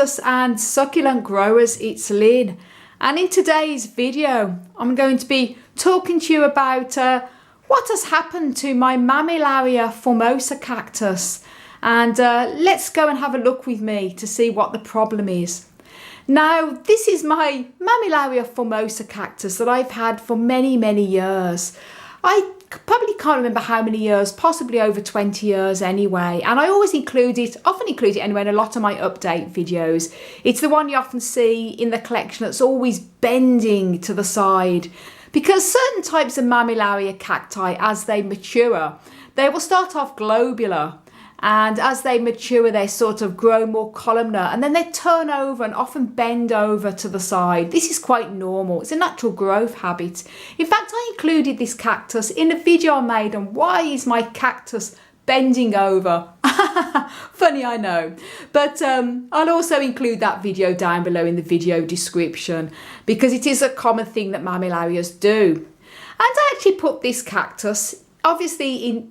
cactus and succulent growers, it's Lynn, and in today's video I'm going to be talking to you about what has happened to my Mammillaria formosa cactus, and let's go and have a look with me to see what the problem is. Now, this is my Mammillaria formosa cactus that I've had for many years. I probably can't remember how many years, possibly over 20 years anyway, and I always often include it anyway in a lot of my update videos. It's the one you often see in the collection that's always bending to the side, because certain types of Mammillaria cacti, as they mature, they will start off globular, and as they mature they sort of grow more columnar, and then they turn over and often bend over to the side. This is quite normal. It's a natural growth habit. In fact, I included this cactus in a video I made on why is my cactus bending over. Funny, I know, but I'll also include that video down below in the video description, because it is a common thing that Mammillarias do. And I actually put this cactus, obviously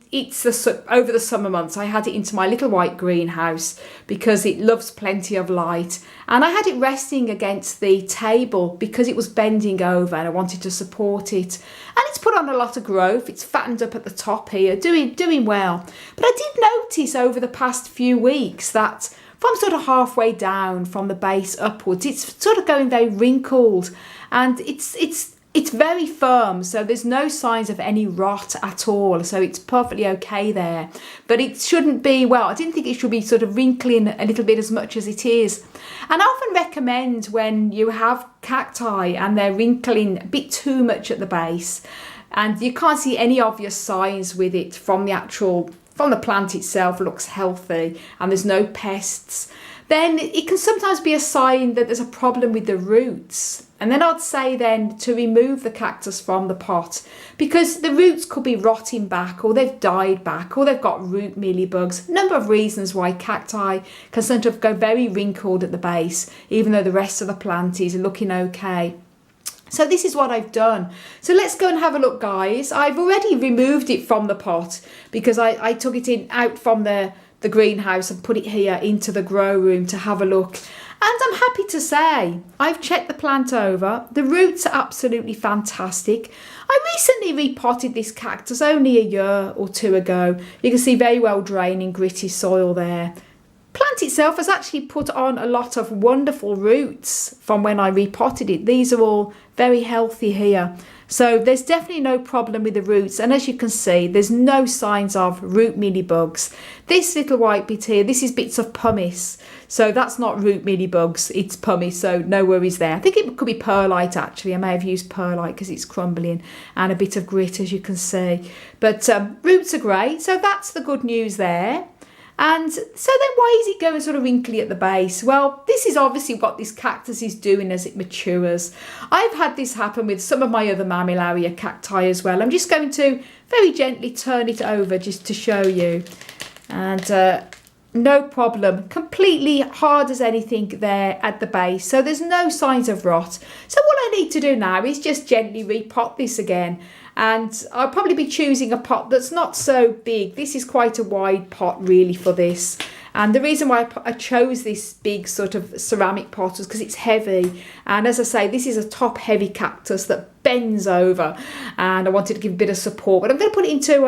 over the summer months, I had it into my little white greenhouse because it loves plenty of light, and I had it resting against the table because it was bending over and I wanted to support it. And it's put on a lot of growth. It's fattened up at the top here, doing well. But I did notice over the past few weeks that from sort of halfway down from the base upwards, it's sort of going very wrinkled, and it's very firm, so there's no signs of any rot at all, so it's perfectly okay there. But it shouldn't be, well, I didn't think it should be sort of wrinkling a little bit as much as it is. And I often recommend when you have cacti and they're wrinkling a bit too much at the base, and you can't see any obvious signs with it from the plant itself looks healthy and there's no pests, then it can sometimes be a sign that there's a problem with the roots. And then I'd say then to remove the cactus from the pot, because the roots could be rotting back, or they've died back, or they've got root mealybugs. A number of reasons why cacti can sort of go very wrinkled at the base, even though the rest of the plant is looking okay. So this is what I've done. So let's go and have a look, guys. I've already removed it from the pot because I took it out from the greenhouse and put it here into the grow room to have a look. And I'm happy to say I've checked the plant over. The roots are absolutely fantastic. I recently repotted this cactus only a year or two ago. You can see very well draining gritty soil there. Plant itself has actually put on a lot of wonderful roots from when I repotted it. These are all very healthy here. So there's definitely no problem with the roots, and as you can see, there's no signs of root mealybugs. This little white bit here, this is bits of pumice, so that's not root mealybugs, it's pumice, so no worries there. I think it could be perlite actually. I may have used perlite because it's crumbling, and a bit of grit, as you can see. But roots are great, so that's the good news there. And so then why is it going sort of wrinkly at the base? Well, this is obviously what this cactus is doing as it matures. I've had this happen with some of my other Mammillaria cacti as well. I'm just going to very gently turn it over just to show you. And no problem, completely hard as anything there at the base. So there's no signs of rot. So what I need to do now is just gently repot this again. And I'll probably be choosing a pot that's not so big. This is quite a wide pot really for this. And the reason why I chose this big sort of ceramic pot is because it's heavy. And as I say, this is a top heavy cactus that bends over. And I wanted to give a bit of support. But I'm going to put it into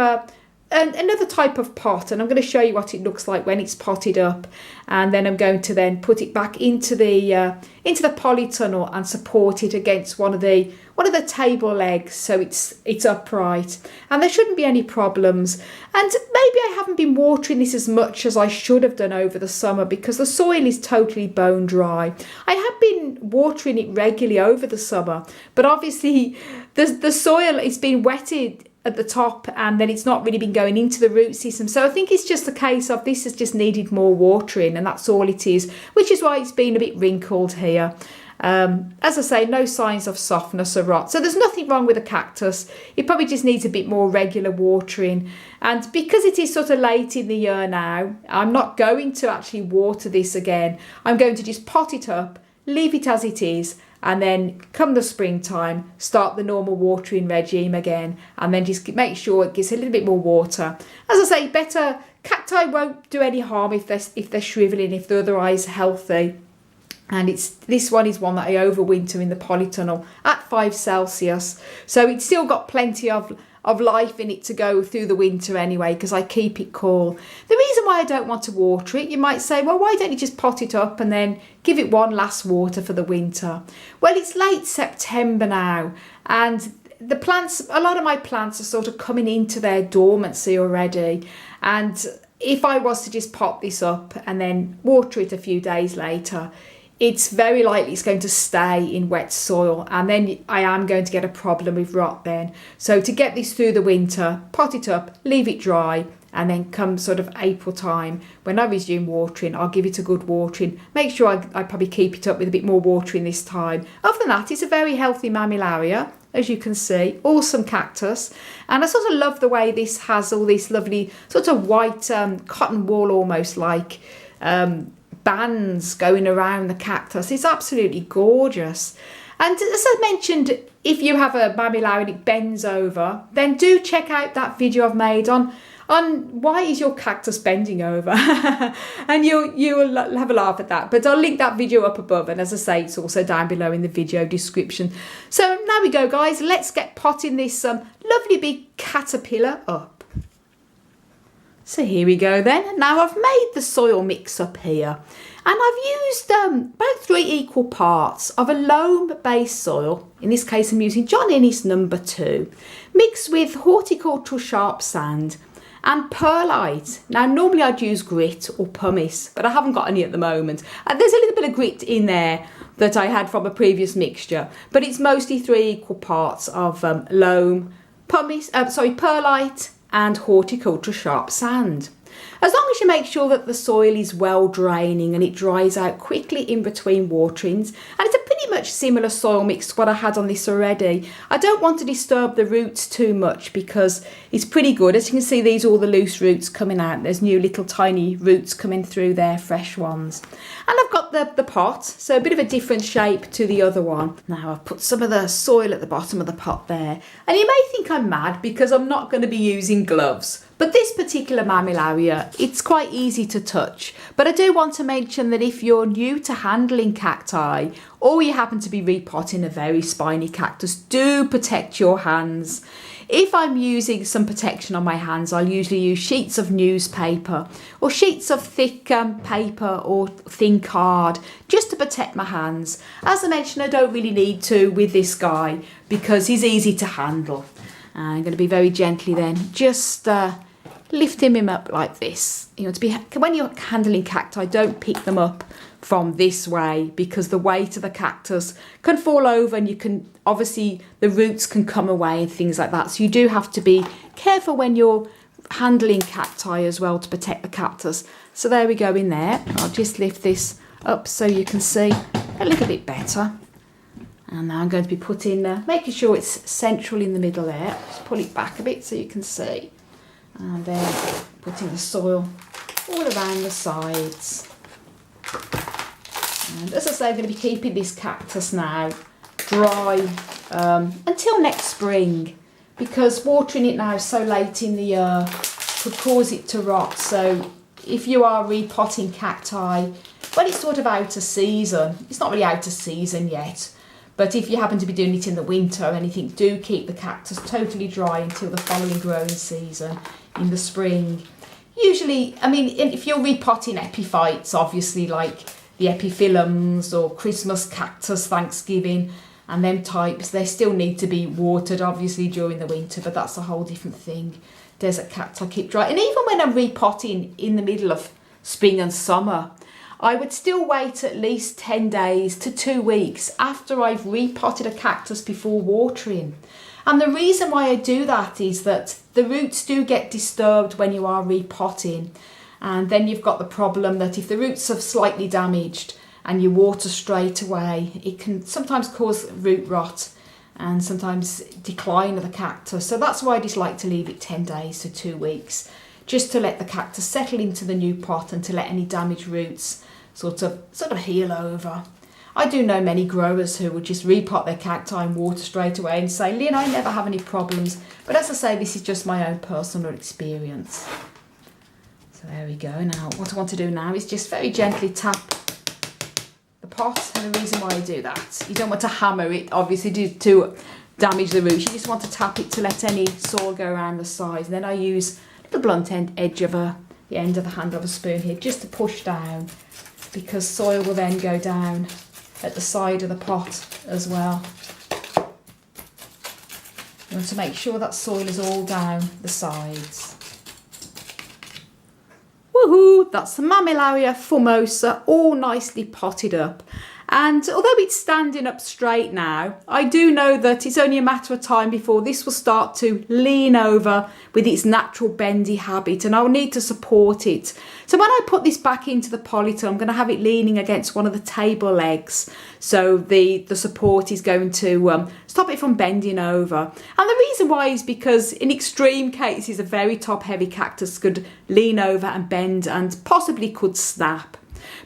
another type of pot, and I'm going to show you what it looks like when it's potted up, and then I'm going to then put it back into the polytunnel and support it against one of the table legs, so it's upright, and there shouldn't be any problems. And maybe I haven't been watering this as much as I should have done over the summer because the soil is totally bone dry. I have been watering it regularly over the summer, but obviously the soil is been wetted at the top, and then it's not really been going into the root system. So I think it's just a case of this has just needed more watering, and that's all it is, which is why it's been a bit wrinkled here. As I say, no signs of softness or rot. So there's nothing wrong with the cactus. It probably just needs a bit more regular watering. And because it is sort of late in the year now, I'm not going to actually water this again. I'm going to just pot it up, leave it as it is, and then come the springtime, start the normal watering regime again, and then just make sure it gets a little bit more water. As I say, better cacti won't do any harm if they're shriveling, if they're otherwise healthy. And this one is one that I overwinter in the polytunnel at 5 Celsius. So it's still got plenty of life in it to go through the winter anyway, because I keep it cool. The reason why I don't want to water it, you might say, well, why don't you just pot it up and then give it one last water for the winter? Well, it's late September now, and the plants, a lot of my plants are sort of coming into their dormancy already. And if I was to just pot this up and then water it a few days later, it's very likely it's going to stay in wet soil, and then I am going to get a problem with rot then. So to get this through the winter, pot it up, leave it dry, and then come sort of April time, when I resume watering, I'll give it a good watering. Make sure I probably keep it up with a bit more watering this time. Other than that, it's a very healthy Mammillaria, as you can see. Awesome cactus. And I sort of love the way this has all this lovely sort of white cotton wool, almost like bands going around the cactus. It's absolutely gorgeous. And as I mentioned, if you have a Mammillaria and it bends over, then do check out that video I've made on why is your cactus bending over. And you'll have a laugh at that, but I'll link that video up above, and as I say, it's also down below in the video description. So now we go, guys, let's get potting this lovely big caterpillar up. So here we go then. Now I've made the soil mix up here, and I've used about 3 equal parts of a loam-based soil. In this case I'm using John Innes number 2, mixed with horticultural sharp sand and perlite. Now normally I'd use grit or pumice, but I haven't got any at the moment. There's a little bit of grit in there that I had from a previous mixture, but it's mostly 3 equal parts of loam, perlite and horticultural sharp sand. As long as you make sure that the soil is well draining and it dries out quickly in between waterings, and it's a pretty much similar soil mix to what I had on this already. I don't want to disturb the roots too much because it's pretty good. As you can see, these are all the loose roots coming out. There's new little tiny roots coming through there, fresh ones. And I've got the pot, so a bit of a different shape to the other one. Now I've put some of the soil at the bottom of the pot there. And you may think I'm mad because I'm not going to be using gloves. But this particular Mammillaria, it's quite easy to touch. But I do want to mention that if you're new to handling cacti, or you happen to be repotting a very spiny cactus, do protect your hands. If I'm using some protection on my hands, I'll usually use sheets of newspaper or sheets of thick paper or thin card just to protect my hands. As I mentioned, I don't really need to with this guy because he's easy to handle. I'm going to be very gently then, just lifting him up like this. You know, when you're handling cacti, don't pick them up from this way because the weight of the cactus can fall over, and you can obviously the roots can come away and things like that. So you do have to be careful when you're handling cacti as well to protect the cactus. So there we go in there. I'll just lift this up so you can see a little bit better. And now I'm going to be putting, making sure it's central in the middle there. Just pull it back a bit so you can see. And then putting the soil all around the sides. And as I say, I'm going to be keeping this cactus now dry until next spring, because watering it now so late in the year could cause it to rot. So if you are repotting cacti, well, it's sort of out of season. It's not really out of season yet. But if you happen to be doing it in the winter or anything, do keep the cactus totally dry until the following growing season in the spring. Usually, I mean, if you're repotting epiphytes, obviously like the epiphyllums or Christmas cactus, Thanksgiving, and them types, they still need to be watered obviously during the winter, but that's a whole different thing. Desert cacti keep dry. And even when I'm repotting in the middle of spring and summer, I would still wait at least 10 days to 2 weeks after I've repotted a cactus before watering. And the reason why I do that is that the roots do get disturbed when you are repotting. And then you've got the problem that if the roots are slightly damaged and you water straight away, it can sometimes cause root rot and sometimes decline of the cactus. So that's why I just like to leave it 10 days to 2 weeks, just to let the cactus settle into the new pot and to let any damaged roots sort of heal over. I do know many growers who would just repot their cacti and water straight away and say, Lynn, I never have any problems. But as I say, this is just my own personal experience. So there we go. Now, what I want to do now is just very gently tap the pot, and the reason why I do that, you don't want to hammer it, obviously, to damage the roots. You just want to tap it to let any soil go around the sides. And then I use the blunt edge of the end of the handle of a spoon here just to push down, because soil will then go down at the side of the pot as well. You want to make sure that soil is all down the sides. Woohoo! That's the Mammillaria formosa, all nicely potted up. And although it's standing up straight now, I do know that it's only a matter of time before this will start to lean over with its natural bendy habit, and I'll need to support it. So when I put this back into the polytunnel, I'm going to have it leaning against one of the table legs, so the support is going to stop it from bending over. And the reason why is because in extreme cases, a very top heavy cactus could lean over and bend and possibly could snap.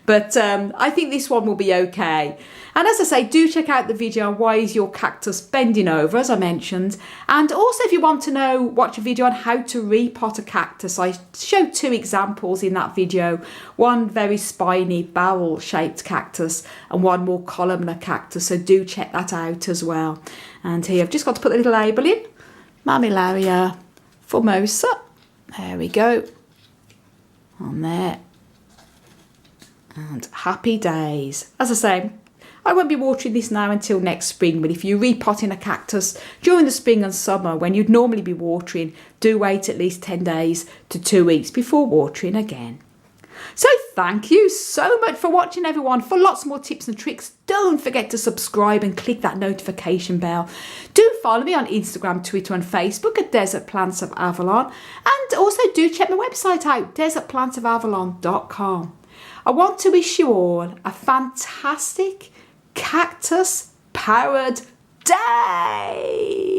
But I think this one will be okay. And as I say, do check out the video on why is your cactus bending over, as I mentioned. And also, if you want to watch a video on how to repot a cactus, I showed 2 examples in that video. One very spiny barrel-shaped cactus and one more columnar cactus. So do check that out as well. And here, I've just got to put the little label in. Mammillaria formosa. There we go. On there. And happy days. As I say, I won't be watering this now until next spring, but if you're repotting a cactus during the spring and summer when you'd normally be watering, do wait at least 10 days to 2 weeks before watering again. So thank you so much for watching, everyone. For lots more tips and tricks, don't forget to subscribe and click that notification bell. Do follow me on Instagram, Twitter and Facebook at Desert Plants of Avalon, and also do check my website out, desertplantsofavalon.com. I want to wish you all a fantastic cactus-powered day.